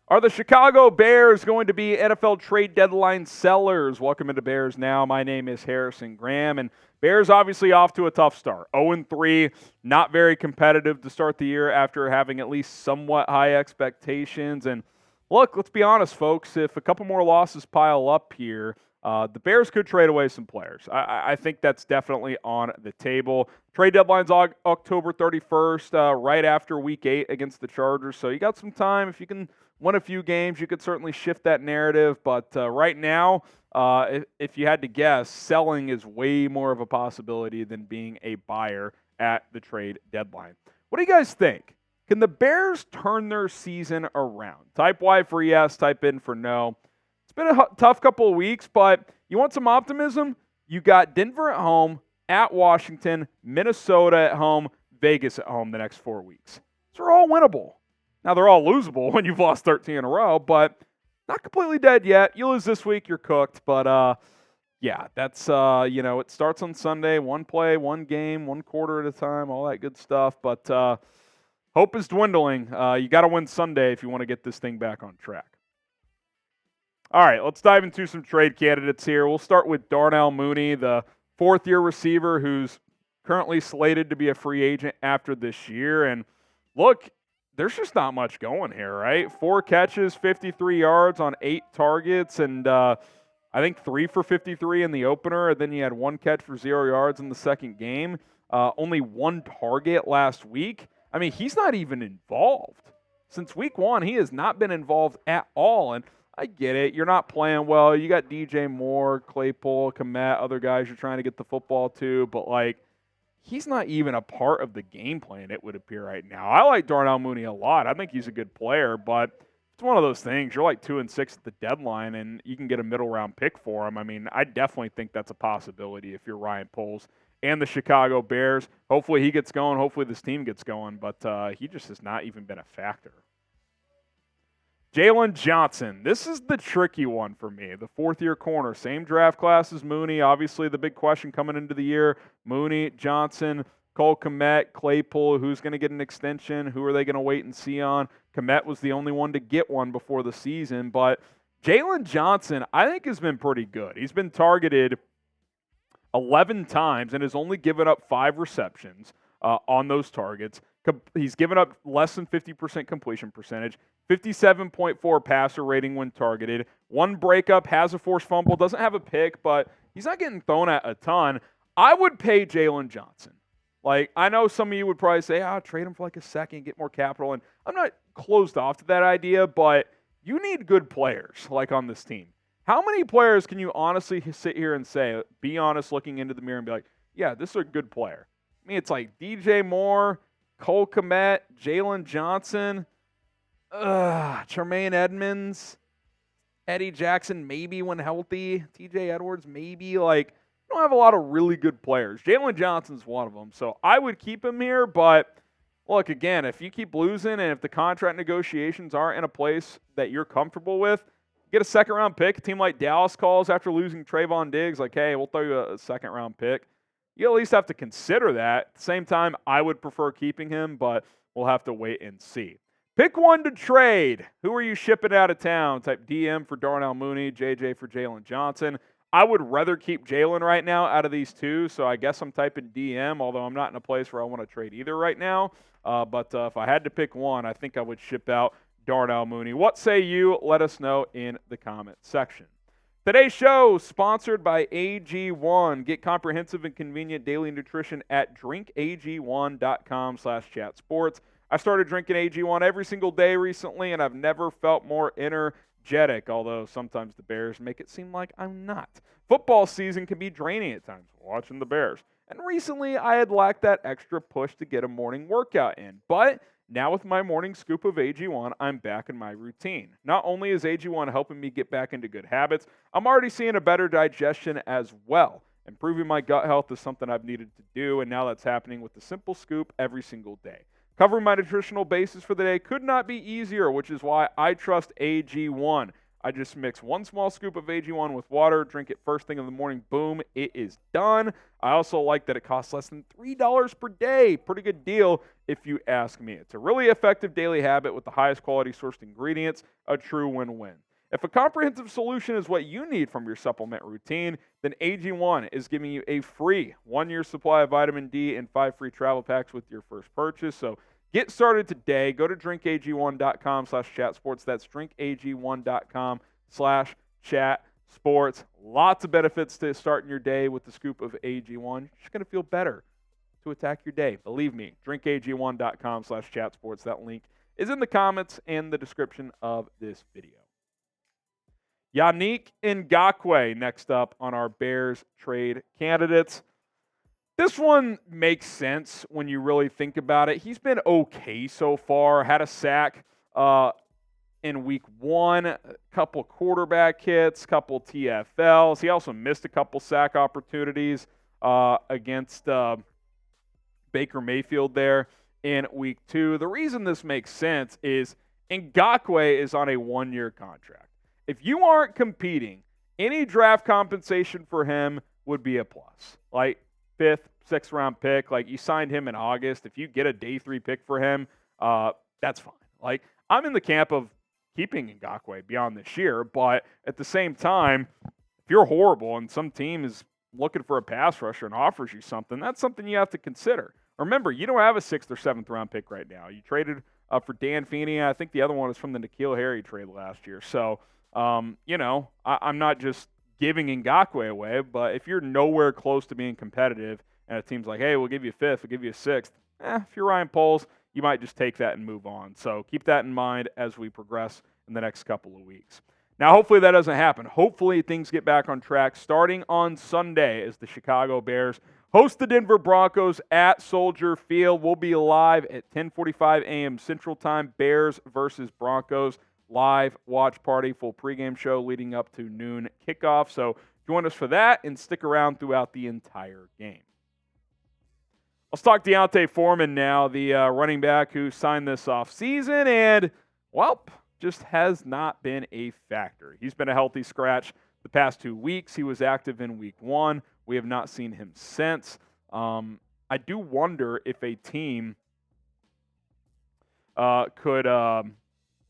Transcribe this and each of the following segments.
Are the Chicago Bears going to be NFL trade deadline sellers? Welcome into Bears Now. My name is Harrison Graham, and Bears obviously off to a tough start. 0-3, not very competitive to start the year after having at least somewhat high expectations. And look, let's be honest, folks, if a couple more losses pile up here, the Bears could trade away some players. I think that's definitely on the table. Trade deadline's October 31st, right after Week 8 against the Chargers. So you got some time. If you can win a few games, you could certainly shift that narrative. But right now, if you had to guess, selling is way more of a possibility than being a buyer at the trade deadline. What do you guys think? Can the Bears turn their season around? Type Y for yes, type in for no. It's been a tough couple of weeks, but you want some optimism? You got Denver at home, at Washington, Minnesota at home, Vegas at home the next 4 weeks. So they're all winnable. Now, they're all losable when you've lost 13 in a row, but not completely dead yet. You lose this week, you're cooked. But, yeah, that's, it starts on Sunday, one play, one game, one quarter at a time, all that good stuff. But hope is dwindling. You got to win Sunday if you want to get this thing back on track. All right, let's dive into some trade candidates here. We'll start with Darnell Mooney, the fourth-year receiver who's currently slated to be a free agent after this year. And look, there's just not much going here, right? 4 catches, 53 yards on 8 targets, and I think 3 for 53 in the opener, and then you had 1 catch for 0 yards in the second game. Only 1 target last week. I mean, he's not even involved. Since week 1, he has not been involved at all, and I get it. You're not playing well. You got DJ Moore, Claypool, Komet, other guys you're trying to get the football to, but, like, he's not even a part of the game plan, it would appear right now. I like Darnell Mooney a lot. I think he's a good player, but it's one of those things. You're like 2-6 at the deadline, and you can get a middle-round pick for him. I mean, I definitely think that's a possibility if you're Ryan Poles and the Chicago Bears. Hopefully he gets going. Hopefully this team gets going, but he just has not even been a factor. Jaylon Johnson. This is the tricky one for me. The fourth-year corner. Same draft class as Mooney. Obviously, the big question coming into the year, Mooney, Johnson, Cole Kmet, Claypool. Who's going to get an extension? Who are they going to wait and see on? Kmet was the only one to get one before the season. But Jaylon Johnson, I think, has been pretty good. He's been targeted 11 times and has only given up 5 receptions on those targets. He's given up less than 50% completion percentage, 57.4 passer rating when targeted, 1 breakup, has a forced fumble, doesn't have a pick, but he's not getting thrown at a ton. I would pay Jaylon Johnson. Like, I know some of you would probably say, trade him for like a second, get more capital, and I'm not closed off to that idea, but you need good players, like on this team. How many players can you honestly sit here and say, be honest, looking into the mirror and be like, yeah, this is a good player? I mean, it's like DJ Moore, Cole Kmet, Jaylon Johnson, Tremaine Edmonds, Eddie Jackson, maybe when healthy, TJ Edwards, maybe. Like, you don't have a lot of really good players. Jaylon Johnson's one of them, so I would keep him here. But look, again, if you keep losing and if the contract negotiations aren't in a place that you're comfortable with, get a second-round pick. A team like Dallas calls after losing Trayvon Diggs, like, hey, we'll throw you a second-round pick. You at least have to consider that. At the same time, I would prefer keeping him, but we'll have to wait and see. Pick one to trade. Who are you shipping out of town? Type DM for Darnell Mooney, JJ for Jaylon Johnson. I would rather keep Jaylon right now out of these two, so I guess I'm typing DM, although I'm not in a place where I want to trade either right now. But if I had to pick one, I think I would ship out Darnell Mooney. What say you? Let us know in the comment section. Today's show sponsored by AG1. Get comprehensive and convenient daily nutrition at drinkag1.com/chatsports. I started drinking AG1 every single day recently, and I've never felt more energetic, although sometimes the Bears make it seem like I'm not. Football season can be draining at times watching the Bears. And recently, I had lacked that extra push to get a morning workout in. But now with my morning scoop of AG1, I'm back in my routine. Not only is AG1 helping me get back into good habits, I'm already seeing a better digestion as well. Improving my gut health is something I've needed to do, and now that's happening with the simple scoop every single day. Covering my nutritional basis for the day could not be easier, which is why I trust AG1. I just mix 1 small scoop of AG1 with water, drink it first thing in the morning, boom, it is done. I also like that it costs less than $3 per day. Pretty good deal if you ask me. It's a really effective daily habit with the highest quality sourced ingredients, a true win-win. If a comprehensive solution is what you need from your supplement routine, then AG1 is giving you a free 1-year supply of vitamin D and 5 free travel packs with your first purchase. So get started today. Go to drinkag1.com/chatsports. That's drinkag1.com/chatsports. Lots of benefits to starting your day with the scoop of AG1. You're just going to feel better to attack your day. Believe me, drinkag1.com/chatsports. That link is in the comments and the description of this video. Yannick Ngakoue next up on our Bears trade candidates. This one makes sense when you really think about it. He's been okay so far. Had a sack in week 1, a couple quarterback hits, couple TFLs. He also missed a couple sack opportunities against Baker Mayfield there in week 2. The reason this makes sense is Ngakoue is on a 1-year contract. If you aren't competing, any draft compensation for him would be a plus. Like 5th, 6th round pick, like you signed him in August. If you get a day 3 pick for him, that's fine. Like I'm in the camp of keeping Ngakoue beyond this year, but at the same time, if you're horrible and some team is looking for a pass rusher and offers you something, that's something you have to consider. Remember, you don't have a 6th or 7th round pick right now. You traded for Dan Feeney. I think the other one was from the N'Keal Harry trade last year. So, I'm not just giving Ngakoue away, but if you're nowhere close to being competitive and a team's like, hey, we'll give you a 5th, we'll give you a 6th, if you're Ryan Poles, you might just take that and move on. So keep that in mind as we progress in the next couple of weeks. Now, hopefully that doesn't happen. Hopefully things get back on track starting on Sunday as the Chicago Bears host the Denver Broncos at Soldier Field. We'll be live at 10:45 a.m. Central Time, Bears versus Broncos. Live watch party, full pregame show leading up to noon kickoff. So join us for that and stick around throughout the entire game. Let's talk D'Onta Foreman now, the running back who signed this offseason and, well, just has not been a factor. He's been a healthy scratch the past 2 weeks. He was active in week 1. We have not seen him since. I do wonder if a team could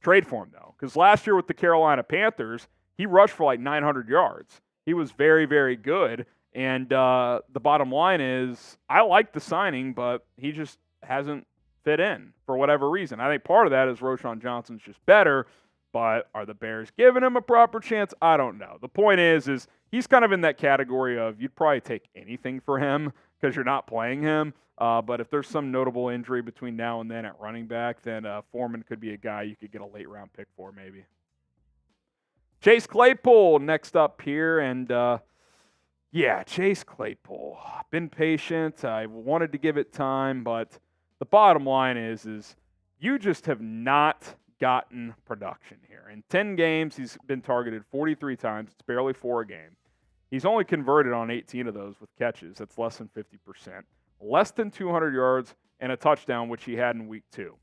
trade for him, though, because last year with the Carolina Panthers, he rushed for like 900 yards. He was very, very good, and the bottom line is I like the signing, but he just hasn't fit in for whatever reason. I think part of that is Jaylon Johnson's just better, but are the Bears giving him a proper chance? I don't know. The point is he's kind of in that category of you'd probably take anything for him because you're not playing him. But if there's some notable injury between now and then at running back, then Foreman could be a guy you could get a late-round pick for maybe. Chase Claypool next up here. And, Chase Claypool. Been patient. I wanted to give it time. But the bottom line is you just have not gotten production here. In 10 games, he's been targeted 43 times. It's barely 4 a game. He's only converted on 18 of those with catches. That's less than 50%. Less than 200 yards and a touchdown, which he had in week 2.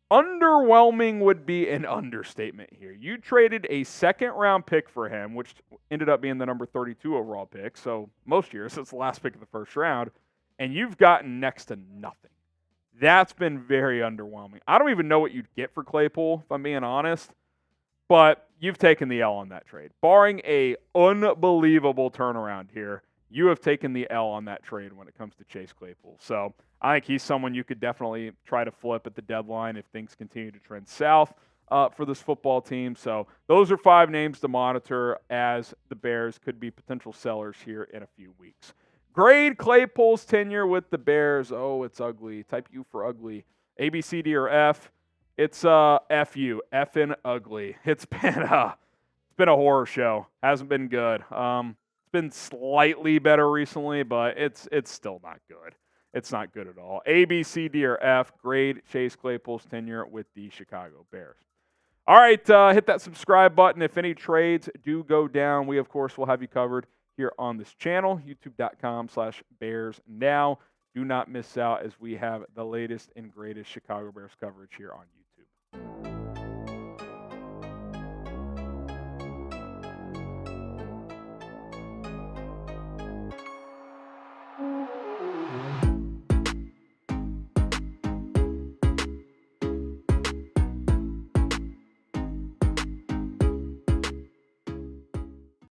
Underwhelming would be an understatement here. You traded a 2nd-round pick for him, which ended up being the number 32 overall pick. So most years, it's the last pick of the 1st round, and you've gotten next to nothing. That's been very underwhelming. I don't even know what you'd get for Claypool, if I'm being honest, but you've taken the L on that trade. Barring a unbelievable turnaround here, you have taken the L on that trade when it comes to Chase Claypool. So I think he's someone you could definitely try to flip at the deadline if things continue to trend south for this football team. So those are 5 names to monitor as the Bears could be potential sellers here in a few weeks. Grade Claypool's tenure with the Bears. Oh, it's ugly. Type U for ugly. A, B, C, D, or F. It's F-U. Effing ugly. It's been a horror show. Hasn't been good. Been slightly better recently, but it's still not good. It's not good at all. A, B, C, D, or F, grade Chase Claypool's tenure with the Chicago Bears. All right, hit that subscribe button. If any trades do go down, we, of course, will have you covered here on this channel, youtube.com/BearsNow. Do not miss out as we have the latest and greatest Chicago Bears coverage here on YouTube.